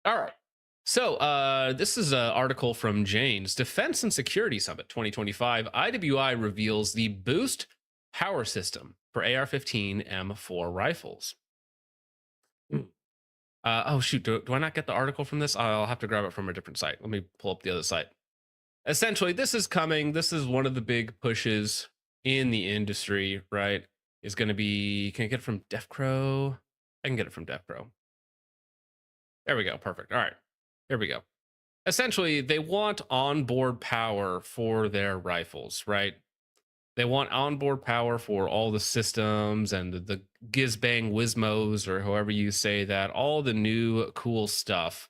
All right. So this is an article from Jane's Defense and Security Summit 2025. IWI reveals the Boost power system for AR-15 M4 rifles. Mm. Oh shoot! Do I not get the article from this? I'll have to grab it from a different site. Let me pull up the other site. Essentially, this is coming. This is one of the big pushes in the industry. Right? Is going to be. Can I get it from DefCro? I can get it from DefCro. There we go. Perfect. All right. Here we go. Essentially, they want onboard power for their rifles, right? They want onboard power for all the systems and the Gizbang Wizmos, or however you say that, all the new cool stuff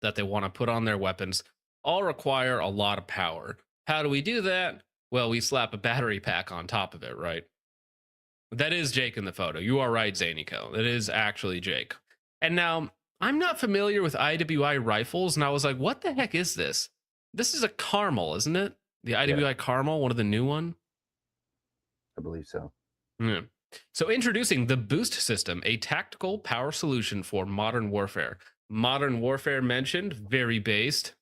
that they want to put on their weapons all require a lot of power. How do we do that? Well, we slap a battery pack on top of it, right? That is Jake in the photo. You are right, Zanico. That is actually Jake. And now I'm not familiar with IWI rifles, and I was like, what the heck is this? This is a Carmel, isn't it? The Yeah, IWI Carmel, one of the new one. I believe so. Yeah. So introducing the Boost system, a tactical power solution for modern warfare. Modern warfare mentioned, very based.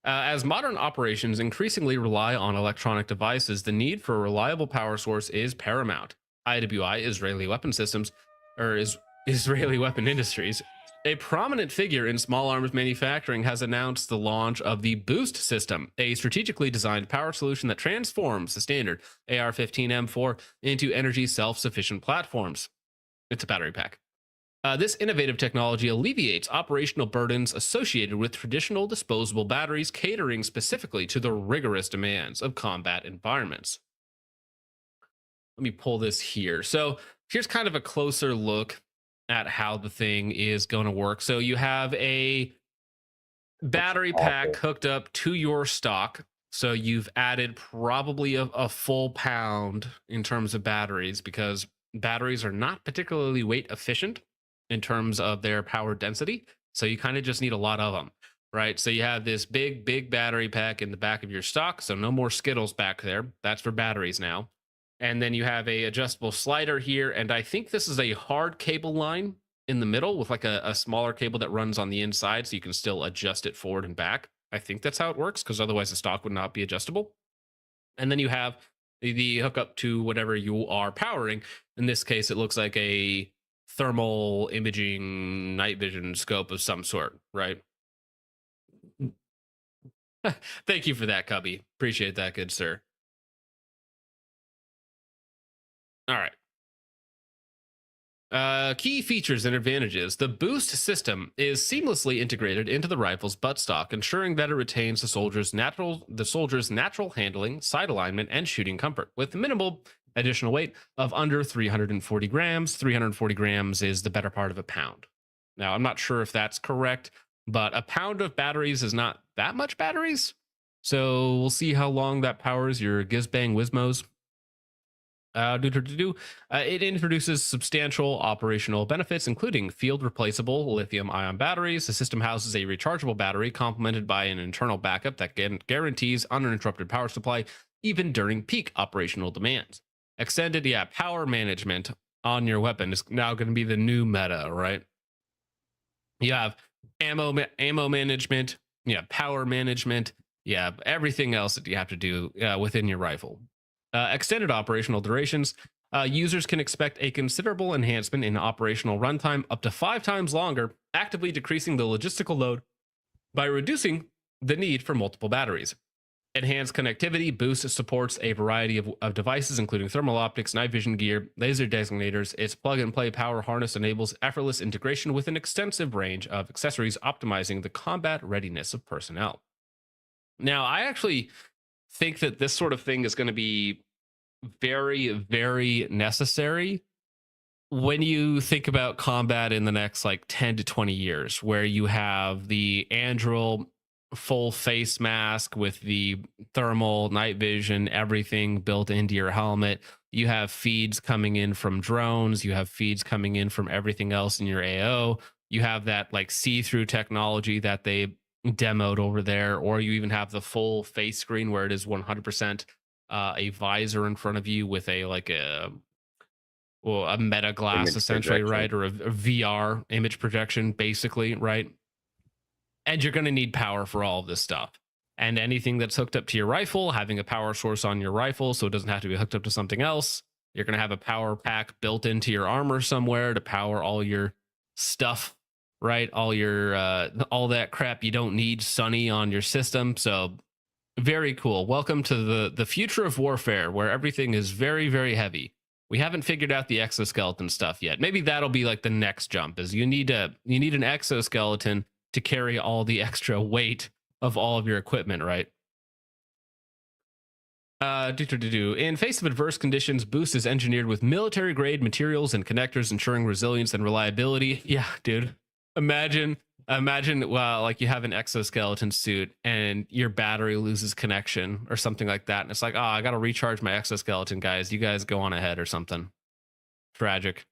As modern operations increasingly rely on electronic devices, the need for a reliable power source is paramount. IWI, Israeli Weapon Systems, or is Israeli Weapon Industries, a prominent figure in small arms manufacturing, has announced the launch of the Boost system, a strategically designed power solution that transforms the standard AR-15M4 into energy self-sufficient platforms. It's a battery pack. This innovative technology alleviates operational burdens associated with traditional disposable batteries, catering specifically to the rigorous demands of combat environments. Let me pull this here. So, here's kind of a closer look at how the thing is going to work. So, you have a Looks battery pack awful. hooked up to your stock. So, you've added probably a full pound in terms of batteries, because batteries are not particularly weight efficient in terms of their power density. So you kind of just need a lot of them, right? So you have this big battery pack in the back of your stock. So no more Skittles back there. That's for batteries now. And then you have a adjustable slider here. And I think this is a hard cable line in the middle with like a smaller cable that runs on the inside. So you can still adjust it forward and back. I think that's how it works, because otherwise the stock would not be adjustable. And then you have the hookup to whatever you are powering. In this case, it looks like a thermal imaging night vision scope of some sort, right? Thank you for that, Cubby. Appreciate that, good sir. All right. Key features and advantages. The boost system is seamlessly integrated into the rifle's buttstock, ensuring that it retains the soldier's natural handling, sight alignment, and shooting comfort, with minimal additional weight of under 340 grams. 340 grams is the better part of a pound. Now, I'm not sure if that's correct, but a pound of batteries is not that much batteries. So we'll see how long that powers your Gizbang Wizmos. It introduces substantial operational benefits, including field replaceable lithium ion batteries. The system houses a rechargeable battery complemented by an internal backup that guarantees uninterrupted power supply even during peak operational demands. Extended, power management on your weapon is now going to be the new meta, right? You have ammo management, power management, everything else that you have to do within your rifle. Extended operational durations. Users can expect a considerable enhancement in operational runtime, up to 5 times longer, actively decreasing the logistical load by reducing the need for multiple batteries. Enhanced connectivity. Boost supports a variety of devices, including thermal optics, night vision gear, laser designators. Its plug and play power harness enables effortless integration with an extensive range of accessories, optimizing the combat readiness of personnel. Now, I actually think that this sort of thing is going to be very, very necessary when you think about combat in the next like 10 to 20 years, where you have the Anduril full face mask with the thermal night vision, everything built into your helmet. You have feeds coming in from drones, you have feeds coming in from everything else in your AO. You have that like see-through technology that they demoed over there, or you even have the full face screen where it is 100% a visor in front of you with a like a well, a meta glass Image essentially, projection. right? Or a VR image projection, basically, right? And you're going to need power for all of this stuff. And anything that's hooked up to your rifle, having a power source on your rifle so it doesn't have to be hooked up to something else. You're going to have a power pack built into your armor somewhere to power all your stuff, right? All that crap you don't need sunny on your system. So very cool. Welcome to the future of warfare, where everything is very, very heavy. We haven't figured out the exoskeleton stuff yet. Maybe that'll be like the next jump, is you need an exoskeleton to carry all the extra weight of all of your equipment, right? In face of adverse conditions, Boost is engineered with military grade materials and connectors, ensuring resilience and reliability. Yeah, dude. Imagine, well, like you have an exoskeleton suit and your battery loses connection or something like that. And it's like, oh, I got to recharge my exoskeleton, guys. You guys go on ahead or something. Tragic.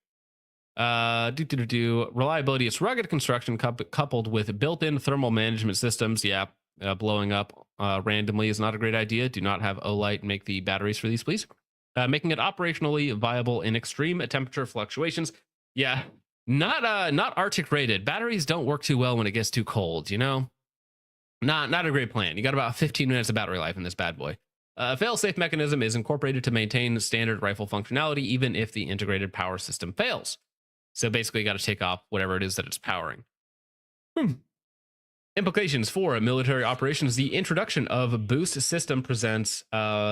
Reliability. It's rugged construction coupled with built-in thermal management systems. Yeah, blowing up randomly is not a great idea. Do not have Olight make the batteries for these, please. Making it operationally viable in extreme temperature fluctuations. Yeah, not Arctic rated. Batteries don't work too well when it gets too cold. You know, not a great plan. You got about 15 minutes of battery life in this bad boy. A fail-safe mechanism is incorporated to maintain standard rifle functionality, even if the integrated power system fails. So basically, you got to take off whatever it is that it's powering. Implications for military operations. The introduction of a Boost system presents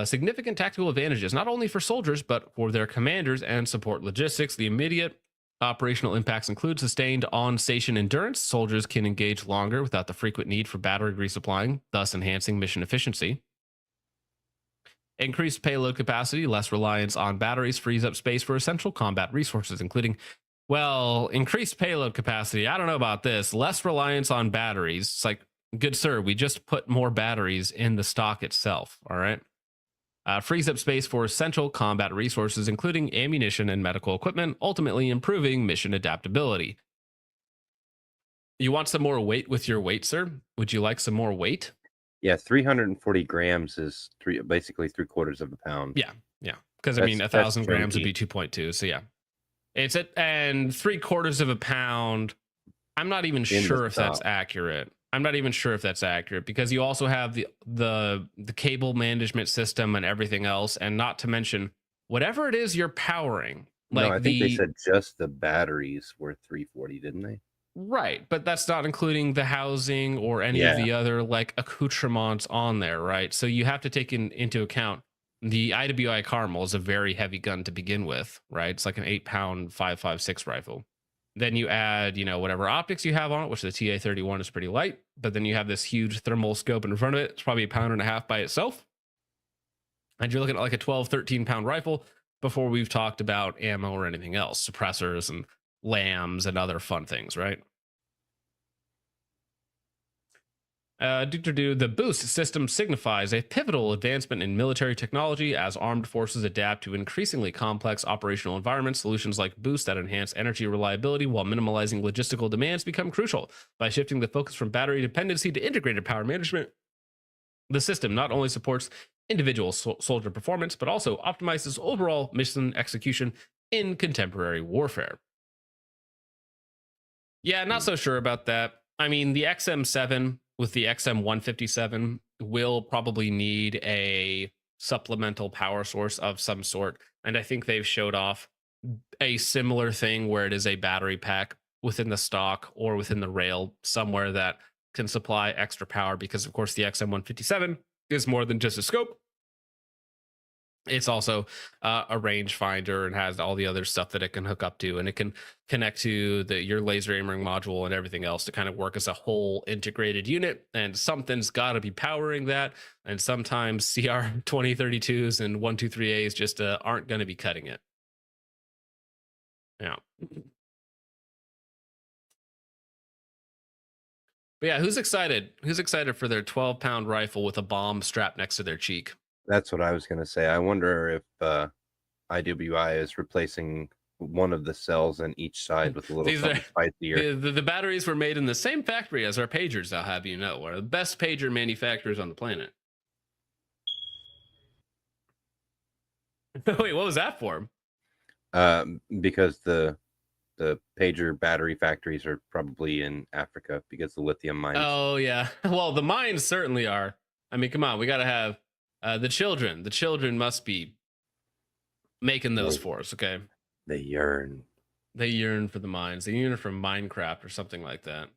significant tactical advantages, not only for soldiers, but for their commanders and support logistics. The immediate operational impacts include sustained on-station endurance. Soldiers can engage longer without the frequent need for battery resupplying, thus enhancing mission efficiency. Increased payload capacity, less reliance on batteries, frees up space for essential combat resources, including, well, increased payload capacity. I don't know about this. Less reliance on batteries. It's like, good sir, we just put more batteries in the stock itself. All right. Frees up space for essential combat resources, including ammunition and medical equipment, ultimately improving mission adaptability. You want some more weight with your weight, sir? Would you like some more weight? Yeah, 340 grams is basically 3/4 of a pound. Yeah. Because I mean, 1,000 grams would be 2.2. So yeah. It's and 3/4 of a pound. I'm not even sure if that's accurate. Because you also have the cable management system and everything else, and not to mention whatever it is you're powering. Like, no, I think they said just the batteries were 340, didn't they? Right, but that's not including the housing or any of the other like accoutrements on there, right? So you have to take into account the IWI Carmel is a very heavy gun to begin with, right? It's like an 8-pound 5.56 rifle. Then you add, whatever optics you have on it, which the TA-31 is pretty light, but then you have this huge thermal scope in front of it. It's probably 1.5 pounds by itself. And you're looking at like a 12, 13-pound rifle before we've talked about ammo or anything else, suppressors and lambs and other fun things, right? The Boost system signifies a pivotal advancement in military technology as armed forces adapt to increasingly complex operational environments. Solutions like Boost that enhance energy reliability while minimizing logistical demands become crucial. By shifting the focus from battery dependency to integrated power management, the system not only supports individual soldier performance, but also optimizes overall mission execution in contemporary warfare. Yeah, not so sure about that. I mean, the XM7 with the XM157 will probably need a supplemental power source of some sort. And I think they've showed off a similar thing where it is a battery pack within the stock or within the rail somewhere that can supply extra power, because of course the XM157 is more than just a scope. It's also a rangefinder and has all the other stuff that it can hook up to, and it can connect to your laser aiming module and everything else to kind of work as a whole integrated unit. And something's got to be powering that. And sometimes CR 2032s and 123As just aren't going to be cutting it. Yeah. But yeah, who's excited? Who's excited for their 12-pound rifle with a bomb strapped next to their cheek? That's what I was going to say. I wonder if IWI is replacing one of the cells on each side with a little something spicier. The batteries were made in the same factory as our pagers, I'll have you know. We're the best pager manufacturers on the planet. Wait, what was that for? Because the pager battery factories are probably in Africa because the lithium mines. Oh yeah. Well, the mines certainly are. I mean, come on, we got to have the children. The children must be making those for us. Okay. They yearn. They yearn for the mines. They yearn for Minecraft or something like that.